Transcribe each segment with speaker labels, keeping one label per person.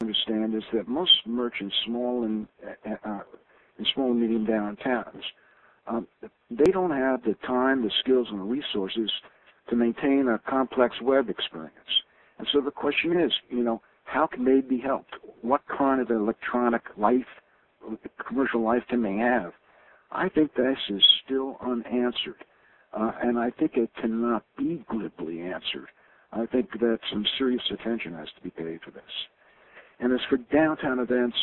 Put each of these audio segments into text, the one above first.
Speaker 1: understand is that most merchants, small and medium downtowns, they don't have the time, the skills, and the resources to maintain a complex web experience. And so the question is, how can they be helped? What kind of electronic life, commercial life can they have? I think this is still unanswered, and I think it cannot be glibly answered. I think that some serious attention has to be paid for this. And as for downtown events,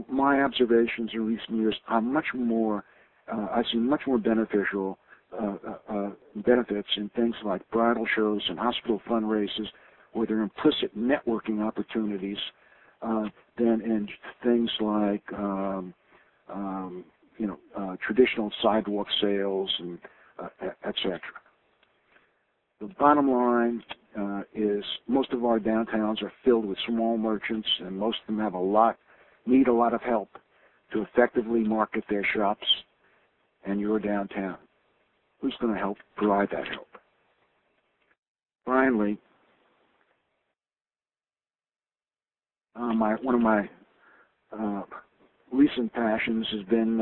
Speaker 1: my observations in recent years are much more, I see much more beneficial benefits in things like bridal shows and hospital fundraisers, where there are implicit networking opportunities, than in things like traditional sidewalk sales and etc. The bottom line is most of our downtowns are filled with small merchants, and most of them need a lot of help to effectively market their shops. And you're downtown. Who's going to help provide that help? Finally, one of my recent passions has been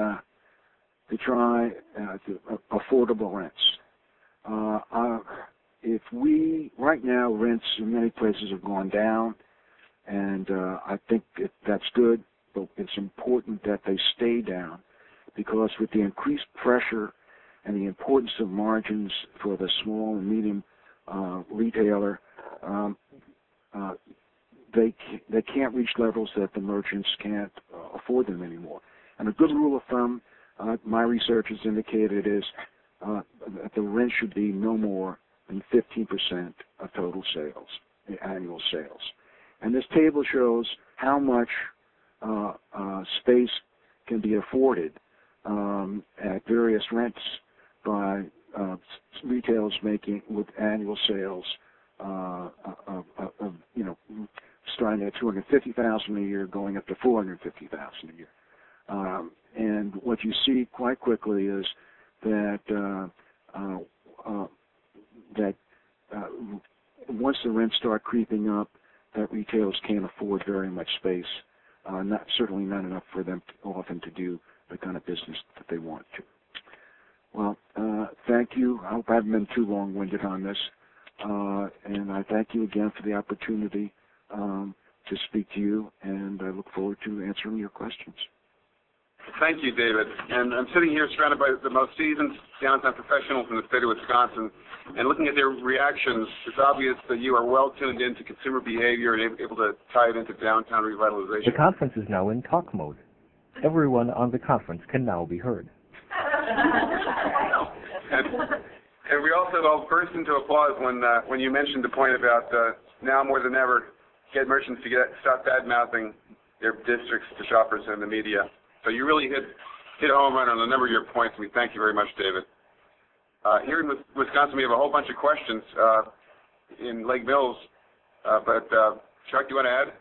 Speaker 1: to try affordable rents. Right now, rents in many places have gone down, and I think that's good, but it's important that they stay down, because with the increased pressure and the importance of margins for the small and medium retailer, they can't reach levels that the merchants can't afford them anymore. And a good rule of thumb, my research has indicated, is that the rent should be no more than 15% of total sales, annual sales. And this table shows how much space can be afforded at various rents by retailers making with annual sales of starting at $250,000 a year, going up to $450,000 a year. And what you see quite quickly is that once the rents start creeping up, that retailers can't afford very much space. Certainly not enough for them often to do the kind of business that they want to. Well, thank you. I hope I haven't been too long-winded on this. And I thank you again for the opportunity to speak to you, and I look forward to answering your questions.
Speaker 2: Thank you, David. And I'm sitting here surrounded by the most seasoned downtown professionals in the state of Wisconsin, and looking at their reactions, it's obvious that you are well tuned into consumer behavior and able to tie it into downtown revitalization.
Speaker 3: The conference is now in talk mode. Everyone on the conference can now be heard.
Speaker 2: And we also all burst into applause when you mentioned the point about now more than ever, get merchants to stop bad-mouthing their districts to shoppers and the media. So you really hit a home run on a number of your points, and we thank you very much, David. Here in Wisconsin, we have a whole bunch of questions in Lake Mills, but Chuck, do you want to add?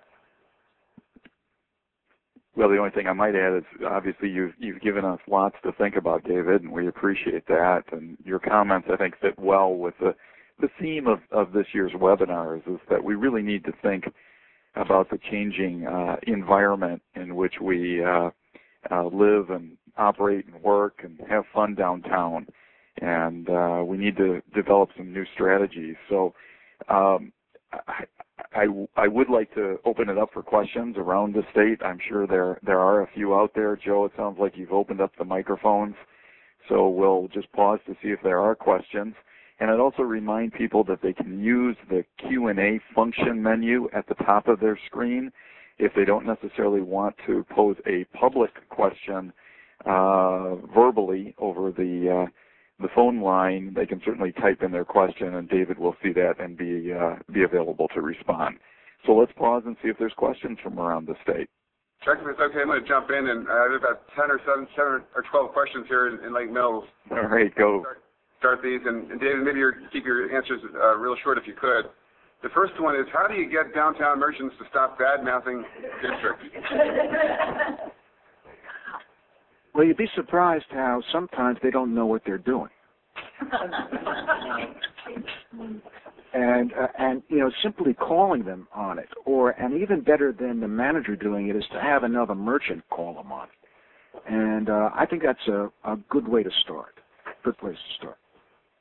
Speaker 4: Well, the only thing I might add is obviously you've given us lots to think about, David, and we appreciate that. And your comments, I think, fit well with the theme of this year's webinars, is that we really need to think about the changing environment in which we live and operate and work and have fun downtown. And we need to develop some new strategies. So I would like to open it up for questions around the state. I'm sure there are a few out there. Joe, it sounds like you've opened up the microphones. So we'll just pause to see if there are questions. And I'd also remind people that they can use the Q&A function menu at the top of their screen. If they don't necessarily want to pose a public question verbally over the phone line, they can certainly type in their question, and David will see that and be available to respond. So let's pause and see if there's questions from around the state.
Speaker 2: Chuck, if it's okay, I'm going to jump in, and I have about 10 or 12 questions here in Lake Mills.
Speaker 4: All right, go.
Speaker 2: Start these, and David, maybe keep your answers real short if you could. The first one is, how do you get downtown merchants to stop bad-mouthing districts?
Speaker 1: Well, you'd be surprised how sometimes they don't know what they're doing. and simply calling them on it, and even better than the manager doing it is to have another merchant call them on it. And I think that's a good way to start. Good place to start.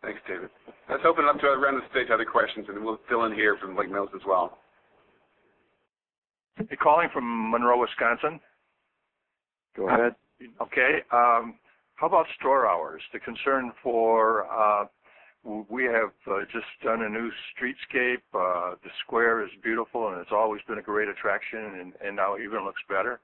Speaker 2: Thanks, David. Let's open it up to around the stage other questions, and we'll fill in here from Lake Mills as well.
Speaker 5: You're calling from Monroe, Wisconsin.
Speaker 4: Go ahead.
Speaker 5: Okay. How about store hours? The concern for we have just done a new streetscape. The square is beautiful, and it's always been a great attraction, and now even looks better.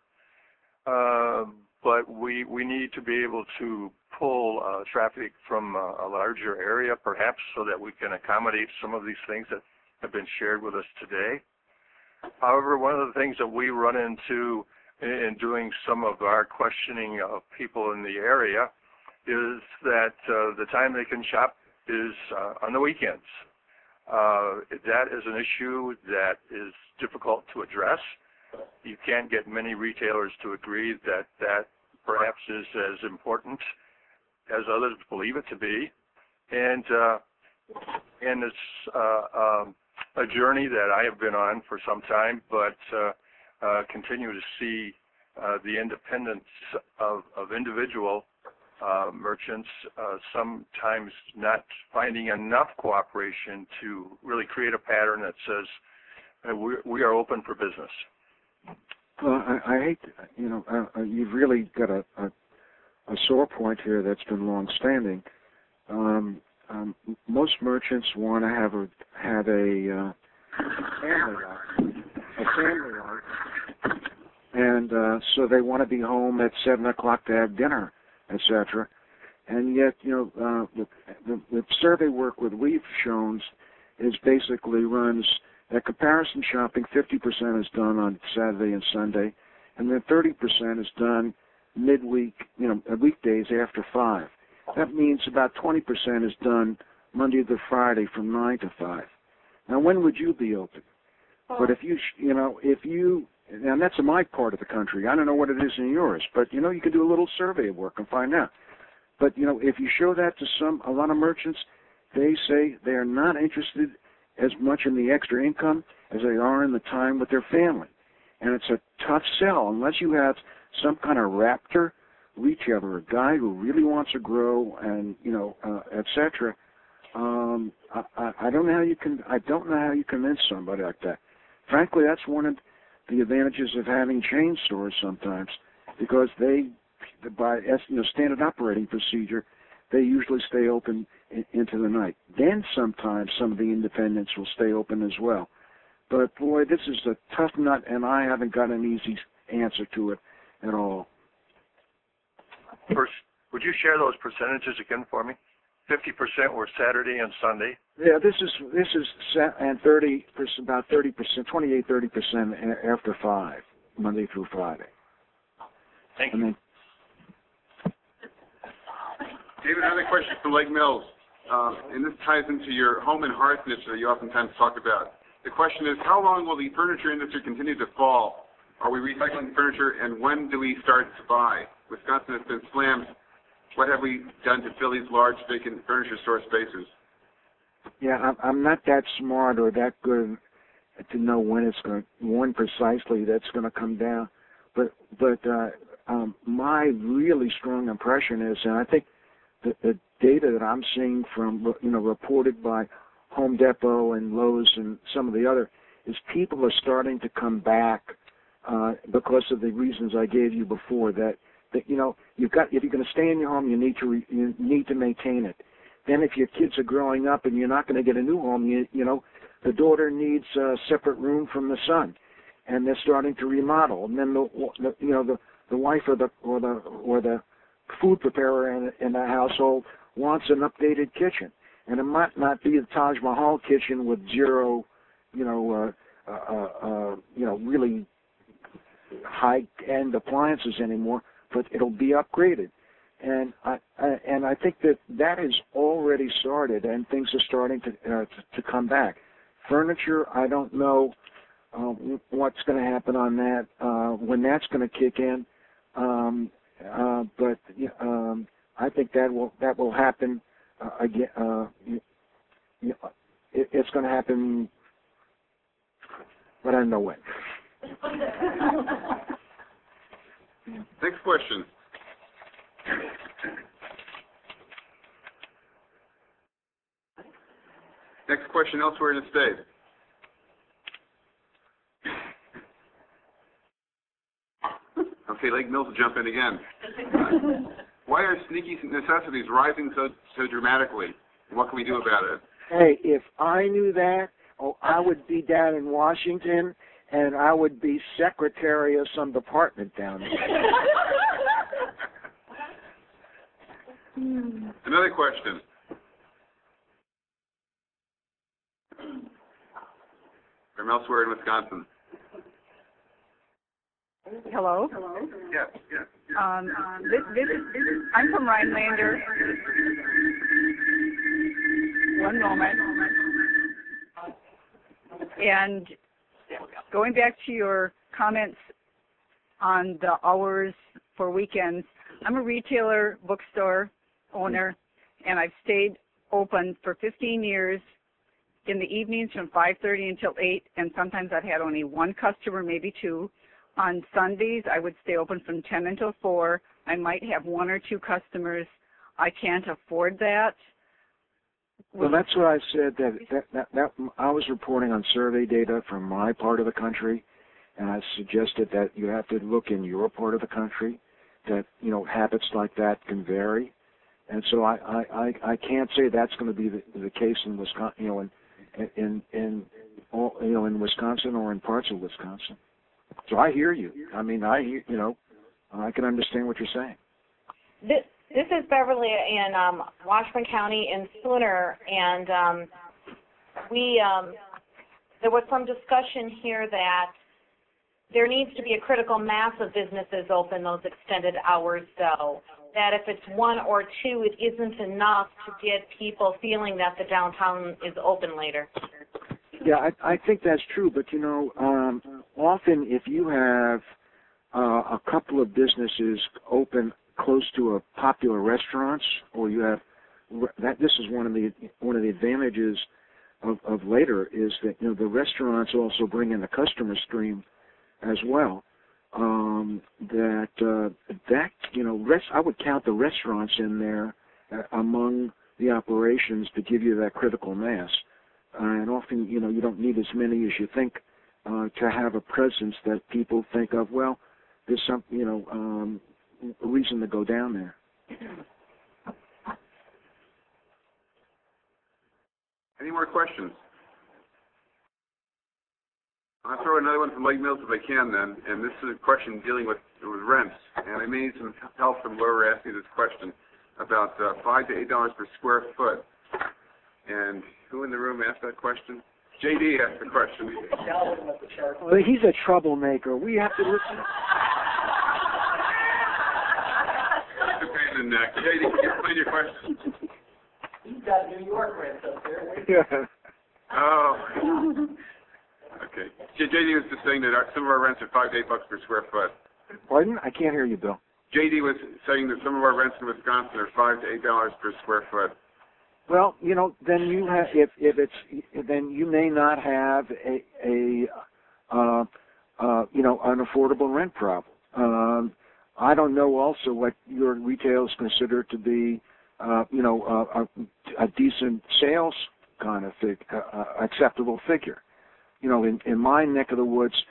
Speaker 5: But we need to be able to pull traffic from a larger area, perhaps, so that we can accommodate some of these things that have been shared with us today. However, one of the things that we run into in doing some of our questioning of people in the area is that the time they can shop is on the weekends. That is an issue that is difficult to address. You can't get many retailers to agree that that perhaps is as important as others believe it to be, and it's a journey that I have been on for some time, but continue to see the independence of individual merchants sometimes not finding enough cooperation to really create a pattern that says we are open for business.
Speaker 1: Well, I hate, you've really got a sore point here that's been long-standing. Most merchants want to have a family life, and so they want to be home at 7 o'clock to have dinner, etc. And yet, the survey work that we've shown is basically runs that comparison shopping. 50% is done on Saturday and Sunday, and then 30% is done midweek, weekdays after 5. That means about 20% is done Monday to Friday from 9 to 5. Now, when would you be open? But if you, and that's in my part of the country. I don't know what it is in yours, but you can do a little survey work and find out. But if you show that to a lot of merchants, they say they are not interested as much in the extra income as they are in the time with their family. And it's a tough sell unless you have some kind of raptor retailer, a guy who really wants to grow and etc. I don't know how you can. I don't know how you convince somebody like that. Frankly, that's one of the advantages of having chain stores sometimes, because they, by standard operating procedure, they usually stay open into the night. Then sometimes some of the independents will stay open as well. But boy, this is a tough nut, and I haven't got an easy answer to it at all.
Speaker 5: First, would you share those percentages again for me? 50% were Saturday and Sunday.
Speaker 1: Yeah, this is and 30%, about 30%, 28-30% after 5, Monday through Friday.
Speaker 5: Thank you.
Speaker 2: David, another question from Lake Mills, and this ties into your home and hearth niche that you oftentimes talk about. The question is, how long will the furniture industry continue to fall? Are we recycling furniture, and when do we start to buy? Wisconsin has been slammed. What have we done to fill these large vacant furniture store spaces? Yeah, I'm not that smart or that good to know when precisely that's going to come down. But my really strong impression is, and I think the data that I'm seeing from reported by Home Depot and Lowe's and some of the other, is people are starting to come back because of the reasons I gave you before. That you've got, if you're going to stay in your home, you need to maintain it. Then if your kids are growing up and you're not going to get a new home, the daughter needs a separate room from the son, and they're starting to remodel. And then the wife or the food preparer in the household wants an updated kitchen, and it might not be the Taj Mahal kitchen with zero, really high-end appliances anymore, but it'll be upgraded. And I think that has already started, and things are starting to come back. Furniture, I don't know what's going to happen on that, when that's going to kick in, but I think that will happen again
Speaker 1: it's going to happen, but I don't know when.
Speaker 2: Next question. Next question elsewhere in the state. Okay, Lake Mills will jump in again. Why are sneaky necessities rising so dramatically? What can we do about it?
Speaker 1: Hey, if I knew that, I would be down in Washington, and I would be secretary of some department down there.
Speaker 2: Another question. From elsewhere in Wisconsin.
Speaker 6: Hello.
Speaker 2: Yeah.
Speaker 6: This is I'm from Rhinelander. One moment. And going back to your comments on the hours for weekends, I'm a retailer, bookstore owner, and I've stayed open for 15 years in the evenings from 5:30 until 8, and sometimes I've had only one customer, maybe two. On Sundays, I would stay open from 10 until 4. I might have one or two customers. I can't afford that.
Speaker 1: Well, that's what I said. That I was reporting on survey data from my part of the country, and I suggested that you have to look in your part of the country. That habits like that can vary, and so I can't say that's going to be the case in Wisconsin, in Wisconsin or in parts of Wisconsin. So I hear you. I mean, I can understand what you're saying.
Speaker 7: This is Beverly in Washburn County in Sooner, and there was some discussion here that there needs to be a critical mass of businesses open those extended hours, though. That if it's one or two, it isn't enough to get people feeling that the downtown is open later.
Speaker 1: Yeah, I think that's true, but often if you have a couple of businesses open close to a popular restaurants, or you have that, this is one of the advantages of later is that the restaurants also bring in the customer stream as well. I would count the restaurants in there among the operations to give you that critical mass. And often, you don't need as many as you think to have a presence that people think of, well, there's some, a reason to go down there.
Speaker 2: Any more questions? I'll throw another one from Lake Mills if I can then, and this is a question dealing with rents, and I may need some help from whoever asked me this question about $5 to $8 per square foot. And who in the room asked that question? JD asked the question.
Speaker 1: Well, he's a troublemaker. We have to listen.
Speaker 2: It's a pain in the neck. JD, can you explain your question?
Speaker 8: He's got New York rents up there.
Speaker 1: Yeah.
Speaker 2: Oh. Okay. JD was just saying that some of our rents are $5 to $8 per square foot.
Speaker 1: Pardon? I can't hear you, Bill.
Speaker 2: JD was saying that some of our rents in Wisconsin are $5 to $8 per square foot.
Speaker 1: Well, then you have then you may not have an affordable rent problem. I don't know also what your retailers consider to be a decent sales kind of acceptable figure. In my neck of the woods,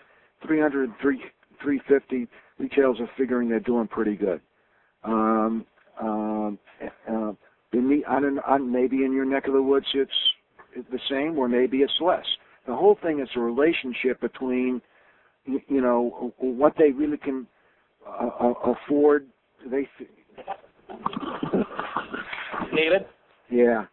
Speaker 1: 300, 350 retailers are figuring they're doing pretty good. Maybe in your neck of the woods it's the same, or maybe it's less. The whole thing is a relationship between, what they really can afford.
Speaker 8: David?
Speaker 1: Yeah.